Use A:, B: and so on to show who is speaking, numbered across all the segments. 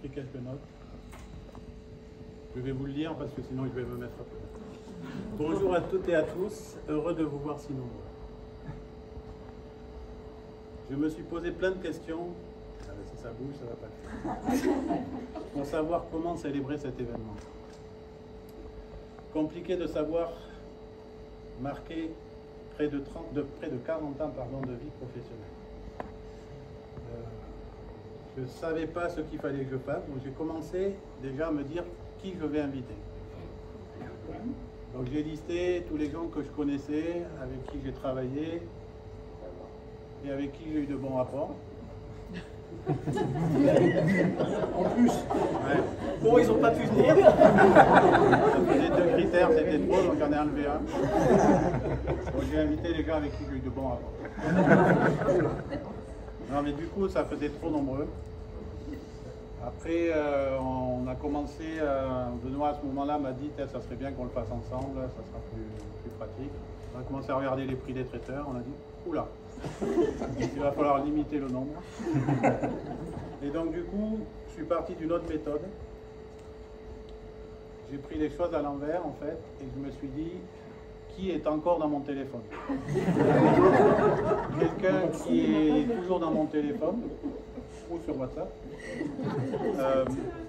A: pris quelques notes. Je vais vous le lire parce que sinon je vais me mettre à pleurer. Bonjour à toutes et à tous, heureux de vous voir si nombreux. Je me suis posé plein de questions, si ça bouge, ça va pas le faire, pour savoir comment célébrer cet événement. Compliqué de savoir marquer près de 40 ans de vie professionnelle. Je ne savais pas ce qu'il fallait que je fasse, donc j'ai commencé déjà à me dire qui je vais inviter. Donc j'ai listé tous les gens que je connaissais, avec qui j'ai travaillé et avec qui j'ai eu de bons rapports.
B: En plus,
A: Ouais.
B: bon, ils n'ont pas pu venir.
A: Ça faisait 2 critères, c'était trop, donc j'en ai enlevé un. Donc j'ai invité les gens avec qui j'ai eu de bons rapports. Non mais du coup, ça faisait trop nombreux. Après, on a commencé, Benoît à ce moment-là m'a dit ça serait bien qu'on le fasse ensemble, ça sera plus pratique. On a commencé à regarder les prix des traiteurs, on a dit, oula, il va falloir limiter le nombre. Et donc du coup, je suis parti d'une autre méthode. J'ai pris les choses à l'envers en fait, et je me suis dit, qui est encore dans mon téléphone? Quelqu'un qui est toujours dans mon téléphone, ou sur WhatsApp.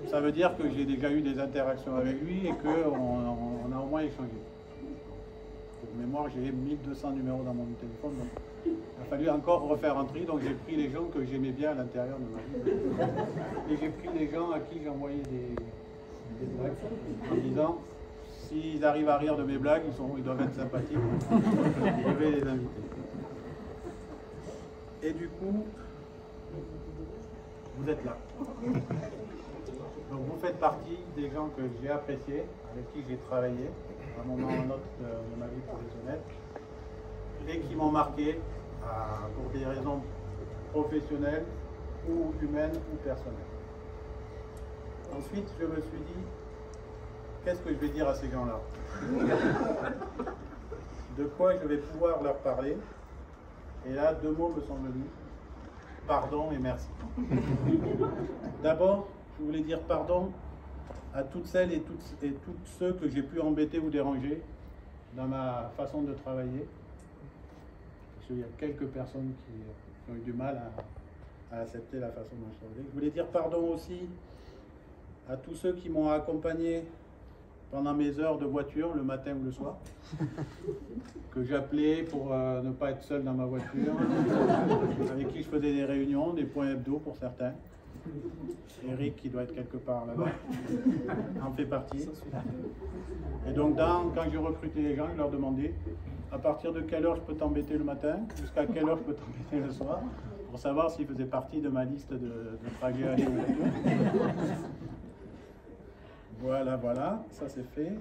A: Ça veut dire que j'ai déjà eu des interactions avec lui et qu'on a au moins échangé. Pour mémoire, j'ai 1200 numéros dans mon téléphone, donc il a fallu encore refaire un tri, donc j'ai pris les gens que j'aimais bien à l'intérieur de ma vie. Et j'ai pris les gens à qui j'envoyais des blagues, en disant, s'ils arrivent à rire de mes blagues, ils doivent être sympathiques, je vais les inviter. Et du coup, vous êtes là. Donc vous faites partie des gens que j'ai appréciés, avec qui j'ai travaillé à un moment ou à un autre de ma vie professionnelle, et qui m'ont marqué pour des raisons professionnelles ou humaines ou personnelles. Ensuite, je me suis dit, qu'est-ce que je vais dire à ces gens-là? De quoi je vais pouvoir leur parler? Et là, 2 mots me sont venus. Pardon et merci. D'abord, je voulais dire pardon à toutes celles et tous ceux que j'ai pu embêter ou déranger dans ma façon de travailler. Parce qu'il y a quelques personnes qui ont eu du mal à accepter la façon dont je travaillais. Je voulais dire pardon aussi à tous ceux qui m'ont accompagné pendant mes heures de voiture, le matin ou le soir, que j'appelais pour ne pas être seul dans ma voiture, avec qui je faisais des réunions, des points hebdo pour certains. Eric, qui doit être quelque part là-bas, en fait partie. Et donc, quand je recrutais les gens, je leur demandais à partir de quelle heure je peux t'embêter le matin, jusqu'à quelle heure je peux t'embêter le soir, pour savoir s'ils faisaient partie de ma liste de trajets à aller en voiture. Voilà, ça c'est fait.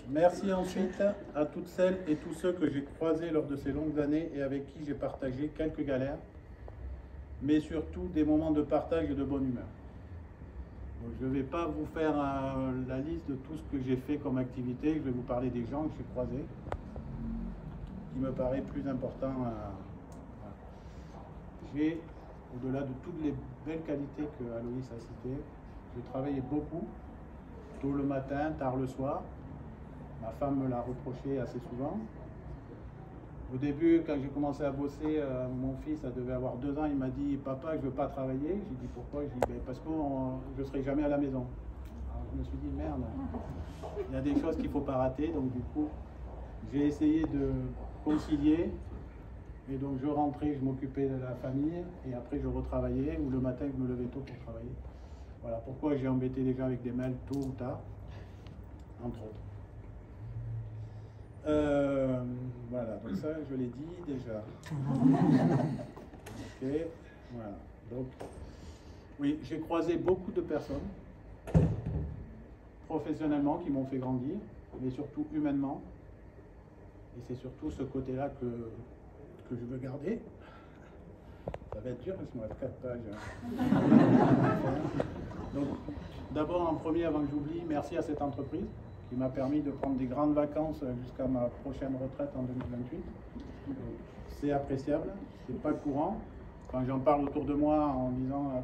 A: Merci ensuite à toutes celles et tous ceux que j'ai croisés lors de ces longues années et avec qui j'ai partagé quelques galères, mais surtout des moments de partage et de bonne humeur. Donc, je ne vais pas vous faire la liste de tout ce que j'ai fait comme activité, je vais vous parler des gens que j'ai croisés, qui me paraît plus important. Voilà. J'ai, au-delà de toutes les belles qualités que Aloïs a citées, j'ai travaillé beaucoup, tôt le matin, tard le soir. Ma femme me l'a reproché assez souvent. Au début, quand j'ai commencé à bosser, mon fils, ça devait avoir 2 ans, il m'a dit « Papa, je ne veux pas travailler ». J'ai dit « Pourquoi ?» J'ai dit « Parce que je ne serai jamais à la maison ». Alors je me suis dit « Merde, il y a des choses qu'il ne faut pas rater ». Donc du coup, j'ai essayé de concilier. Et donc je rentrais, je m'occupais de la famille, et après je retravaillais, ou le matin, je me levais tôt pour travailler. Voilà pourquoi j'ai embêté les gens avec des mails tôt ou tard, entre autres. Voilà, donc ça je l'ai dit déjà. Ok, voilà. Donc, oui, j'ai croisé beaucoup de personnes, professionnellement, qui m'ont fait grandir, mais surtout humainement. Et c'est surtout ce côté-là que je veux garder. Ça va être dur parce qu'il me reste 4 pages. Donc, d'abord, en premier, avant que j'oublie, merci à cette entreprise qui m'a permis de prendre des grandes vacances jusqu'à ma prochaine retraite en 2028. C'est appréciable, c'est pas courant. Quand j'en parle autour de moi en disant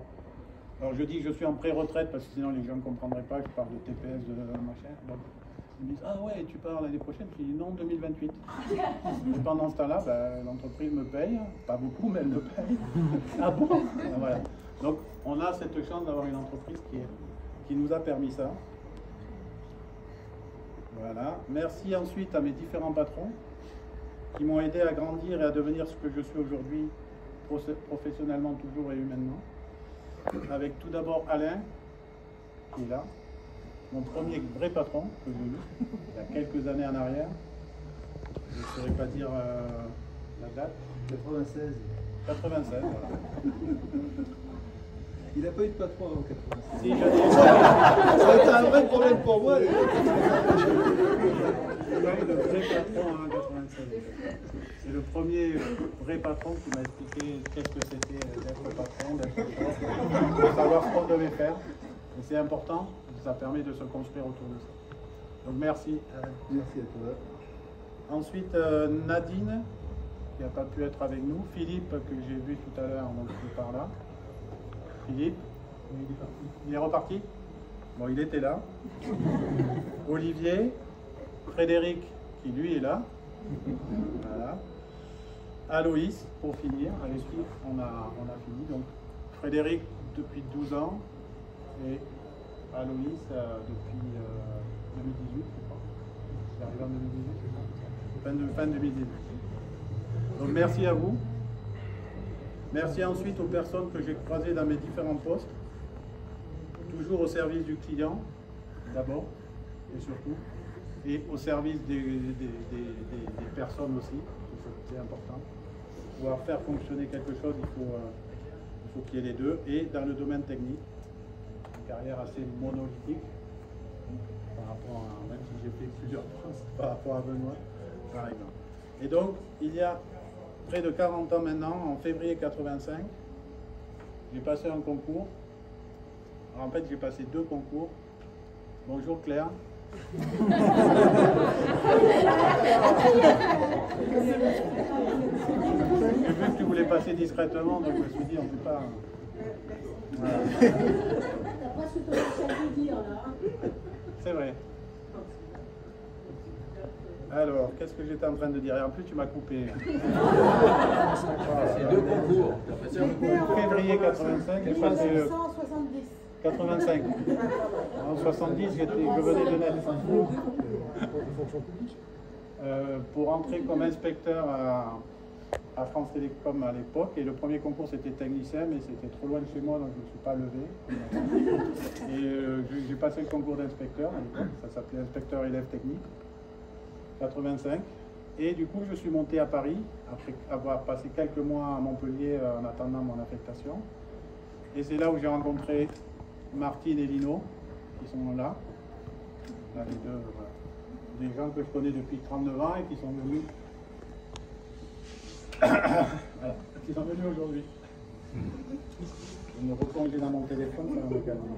A: Alors je dis que je suis en pré-retraite parce que sinon les gens ne comprendraient pas que je parle de TPS, de machin. Donc, ils me disent ah ouais, tu pars l'année prochaine. Je dis non, 2028. Et pendant ce temps-là, ben, l'entreprise me paye, pas beaucoup, mais elle me paye. Ah bon? Voilà. Donc on a cette chance d'avoir une entreprise qui nous a permis ça. Voilà. Merci ensuite à mes différents patrons qui m'ont aidé à grandir et à devenir ce que je suis aujourd'hui, professionnellement toujours et humainement. Avec tout d'abord Alain, qui est là, mon premier vrai patron que j'ai eu, il y a quelques années en arrière. Je ne saurais pas dire la date.
C: 96.
A: 96, voilà.
C: Il n'a pas eu de patron avant 96.
A: Si, j'en ai
C: Ça a été un vrai problème pour moi.
A: eu de vrai patron en 96. C'est le premier vrai patron qui m'a expliqué qu'est-ce que c'était d'être patron, d'être chef, de savoir ce qu'on devait faire. Et c'est important, ça permet de se construire autour de ça. Donc merci.
C: Merci à toi.
A: Ensuite, Nadine, qui n'a pas pu être avec nous. Philippe, que j'ai vu tout à l'heure, donc qui est par là. Philippe, il est reparti. Bon, il était là. Olivier, Frédéric, qui lui est là. Voilà. Aloïs, pour finir, avec qui on a fini. Donc, Frédéric depuis 12 ans et Aloïs depuis 2018, je crois. C'est arrivé en 2018, fin 2018. Donc, merci à vous. Merci ensuite aux personnes que j'ai croisées dans mes différents postes, toujours au service du client, d'abord et surtout, et au service des personnes aussi, c'est important. Pour pouvoir faire fonctionner quelque chose, il faut qu'il y ait les deux, et dans le domaine technique, une carrière assez monolithique, par rapport à, même si j'ai fait plusieurs postes, par rapport à Benoît, par exemple. Et donc, il y a près de 40 ans maintenant, en février 85, j'ai passé un concours. Alors, en fait, j'ai passé 2 concours. Bonjour Claire. J'ai vu que tu voulais passer discrètement, donc je me suis dit, on ne peut pas... Voilà. C'est vrai. Alors, qu'est-ce que j'étais en train de dire? Et en plus, tu m'as coupé.
B: C'est 2 concours.
A: Février 85, j'ai passé
D: 1970.
A: 85. En 70, je venais de naître. Pour entrer comme inspecteur à France Télécom à l'époque, et le premier concours c'était technicien, mais c'était trop loin de chez moi, donc je ne me suis pas levé. Et j'ai passé le concours d'inspecteur, ça s'appelait inspecteur élève technique. 85, et du coup je suis monté à Paris après avoir passé quelques mois à Montpellier en attendant mon affectation, et c'est là où j'ai rencontré Martine et Lino qui sont là les deux, voilà. Des gens que je connais depuis 39 ans et qui sont venus voilà, qui sont venus aujourd'hui. Je me replongeais dans mon téléphone, ça va me calmer.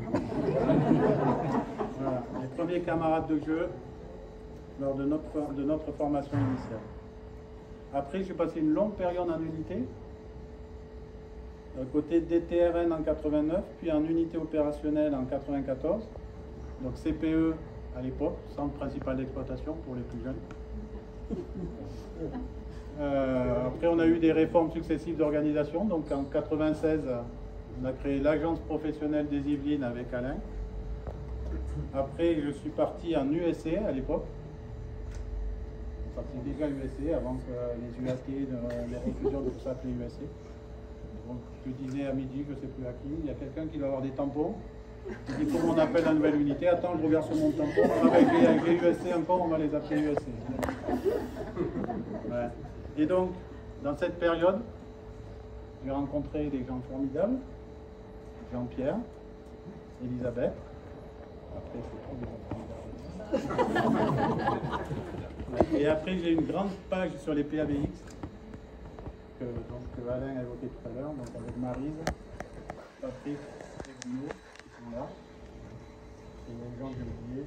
A: Voilà, les premiers camarades de jeu lors de notre formation initiale. Après, j'ai passé une longue période en unité, côté DTRN en 89, puis en unité opérationnelle en 94, donc CPE à l'époque, centre principal d'exploitation pour les plus jeunes. Après, on a eu des réformes successives d'organisation, donc en 96, on a créé l'agence professionnelle des Yvelines avec Alain. Après, je suis parti en USC à l'époque. C'était déjà USC avant que les UAT, les réfusions de tout ça s'appelait USC. Donc je disais à midi, je ne sais plus à qui, il y a quelqu'un qui doit avoir des tampons. Il dit comment on appelle la nouvelle unité. Attends, je regarde sur mon tampon. Avec les USC encore, on va les appeler USC. Ouais. Et donc, dans cette période, j'ai rencontré des gens formidables. Jean-Pierre, Elisabeth. Après, c'est trop des gens formidables. Et après, j'ai une grande page sur les PABX que Alain a évoqué tout à l'heure, donc avec Maryse, Patrick et Bruno qui sont là. Et les gens que j'ai oubliés,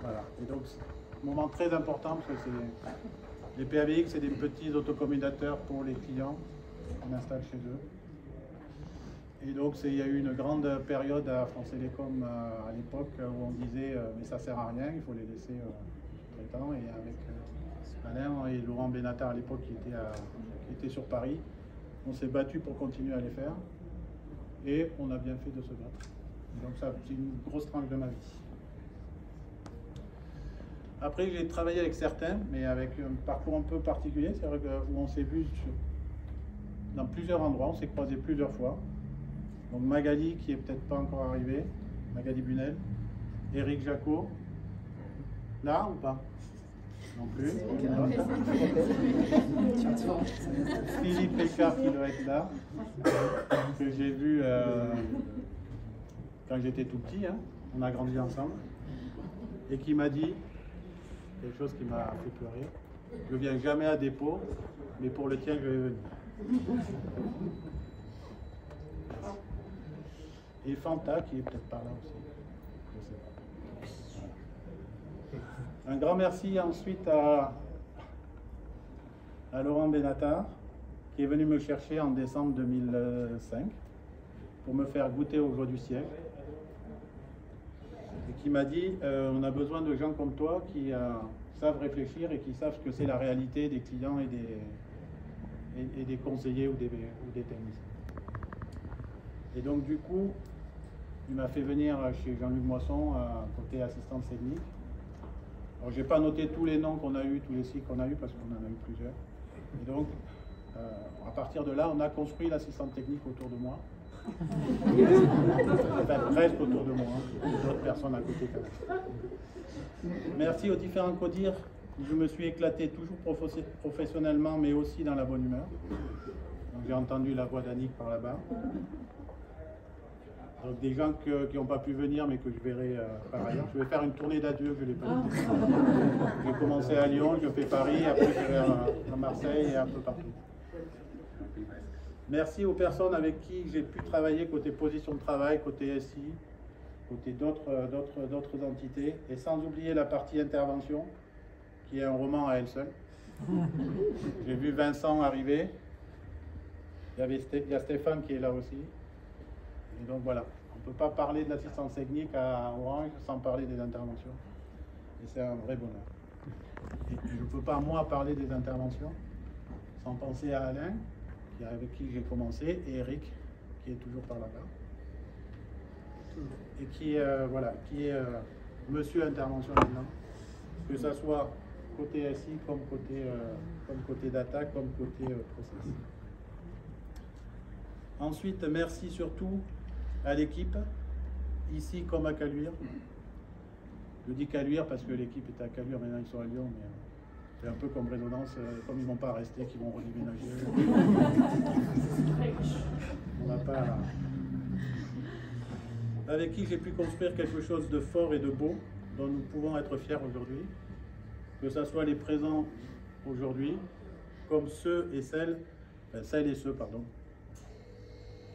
A: voilà. Et donc, moment très important parce que les PABX, c'est des petits autocommutateurs pour les clients qu'on installe chez eux. Et donc, il y a eu une grande période à France Télécom à l'époque où on disait mais ça sert à rien, il faut les laisser sous-traitants. Et avec Alain et Laurent Benatar à l'époque qui étaient sur Paris, on s'est battu pour continuer à les faire. Et on a bien fait de se battre. Donc ça, c'est une grosse tranche de ma vie. Après, j'ai travaillé avec certains, mais avec un parcours un peu particulier. C'est vrai où on s'est vu dans plusieurs endroits, on s'est croisés plusieurs fois. Donc Magali, qui est peut-être pas encore arrivée, Magali Bunel, Éric Jacot, là ou pas? Non plus. Philippe Pécard qui doit être là, que j'ai vu quand j'étais tout petit, hein. On a grandi ensemble, et qui m'a dit quelque chose qui m'a fait pleurer: je viens jamais à dépôt, mais pour le tien je vais venir. Et Fanta qui est peut-être par là aussi, je sais pas. Un grand merci ensuite à Laurent Benatar, qui est venu me chercher en décembre 2005 pour me faire goûter au Joie du siècle. Et qui m'a dit on a besoin de gens comme toi qui savent réfléchir et qui savent ce que c'est la réalité des clients et des conseillers ou des techniciens. Et donc du coup, il m'a fait venir chez Jean-Luc Moisson, côté assistance technique. Alors j'ai pas noté tous les noms qu'on a eu, tous les cycles qu'on a eu, parce qu'on en a eu plusieurs. Et donc, à partir de là, on a construit l'assistante technique autour de moi. Enfin, presque autour de moi, hein. D'autres personnes à côté quand même. Merci aux différents CODIR. Je me suis éclaté toujours professionnellement, mais aussi dans la bonne humeur. Donc j'ai entendu la voix d'Annick par là-bas. Donc des gens qui n'ont pas pu venir, mais que je verrai par ailleurs. Je vais faire une tournée d'adieu, je ne l'ai pas dit. J'ai commencé à Lyon, je fais Paris, après j'irai à Marseille et un peu partout. Merci aux personnes avec qui j'ai pu travailler côté position de travail, côté SI, côté d'autres entités, et sans oublier la partie intervention, qui est un roman à elle seule. J'ai vu Vincent arriver, il y a Stéphane qui est là aussi. Et donc voilà, on ne peut pas parler de l'assistance technique à Orange sans parler des interventions. Et c'est un vrai bonheur. Et je ne peux pas, moi, parler des interventions sans penser à Alain, avec qui j'ai commencé, et Eric, qui est toujours par là-bas. Et qui est monsieur intervention maintenant. Que ça soit côté SI, comme côté data, comme côté process. Ensuite, merci surtout à l'équipe, ici comme à Caluire. Je dis Caluire parce que l'équipe était à Caluire, maintenant ils sont à Lyon, mais c'est un peu comme Résonance, comme ils ne vont pas rester, qu'ils vont redéménager. On n'a pas... Avec qui j'ai pu construire quelque chose de fort et de beau, dont nous pouvons être fiers aujourd'hui. Que ce soit les présents aujourd'hui, comme ceux et celles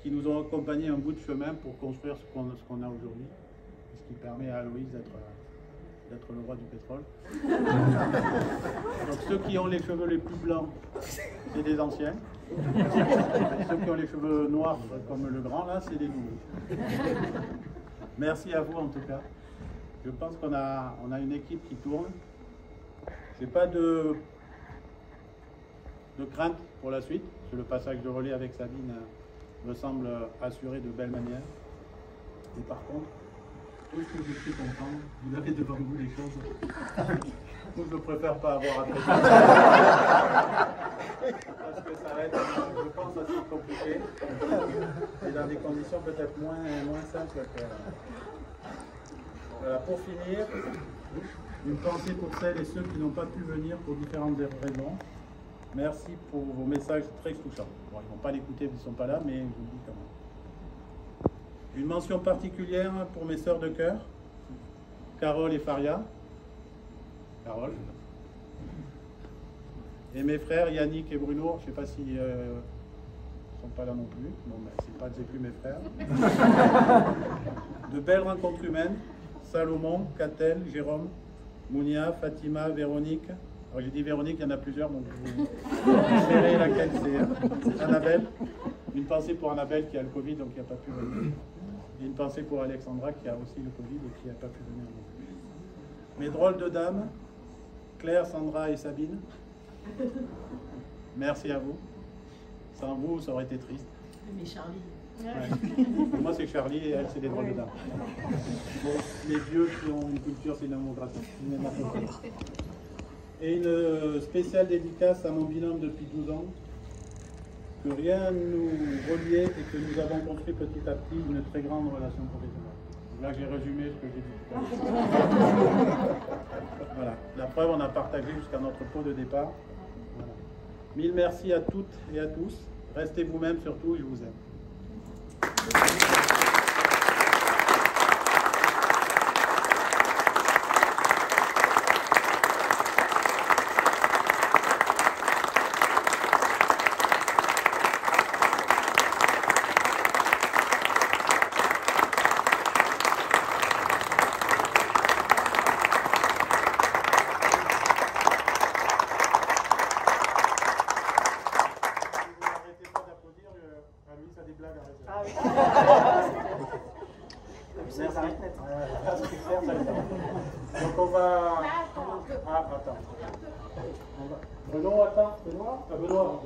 A: qui nous ont accompagnés un bout de chemin pour construire ce qu'on a aujourd'hui, ce qui permet à Aloïse d'être le roi du pétrole. Donc ceux qui ont les cheveux les plus blancs, c'est des anciens. Et ceux qui ont les cheveux noirs comme le grand, là, c'est des nouveaux. Merci à vous en tout cas. Je pense qu'on a une équipe qui tourne. J'ai pas de crainte pour la suite, parce que le passage de relais avec Sabine me semble assuré de belle manière. Et par contre, tout ce que j'ai pu comprendre, vous avez devant vous des choses où je ne préfère pas avoir à traiter. Parce que ça va être, je pense, assez compliqué. Et dans des conditions peut-être moins simples que... Voilà, pour finir, une pensée pour celles et ceux qui n'ont pas pu venir pour différentes raisons. Merci pour vos messages très touchants. Bon, ils ne vont pas l'écouter, ils ne sont pas là, mais je vous le dis quand même. Une mention particulière pour mes sœurs de cœur, Carole et Faria. Carole. Et mes frères Yannick et Bruno, je ne sais pas si ne sont pas là non plus. Bon, ben, c'est plus mes frères. De belles rencontres humaines. Salomon, Catel, Jérôme, Mounia, Fatima, Véronique, Alors j'ai dit Véronique, il y en a plusieurs, donc vous verrez laquelle c'est. Annabelle. Une pensée pour Annabelle qui a le Covid, donc qui n'a pas pu venir. Et une pensée pour Alexandra qui a aussi le Covid et qui n'a pas pu venir non plus. Mes drôles de dames, Claire, Sandra et Sabine, merci à vous. Sans vous, ça aurait été triste.
D: Mais Charlie.
A: Ouais. Moi, c'est Charlie et elle, c'est des drôles de dames. Bon, les vieux qui ont une culture cinématographique. Et une spéciale dédicace à mon binôme depuis 12 ans, que rien ne nous reliait et que nous avons construit petit à petit une très grande relation professionnelle. Là, j'ai résumé ce que j'ai dit tout à l'heure. Voilà. La preuve, on a partagé jusqu'à notre pot de départ. Voilà. Mille merci à toutes et à tous. Restez vous-même surtout, je vous aime. Donc on va... Ah, attends. Benoît, attends. Benoît.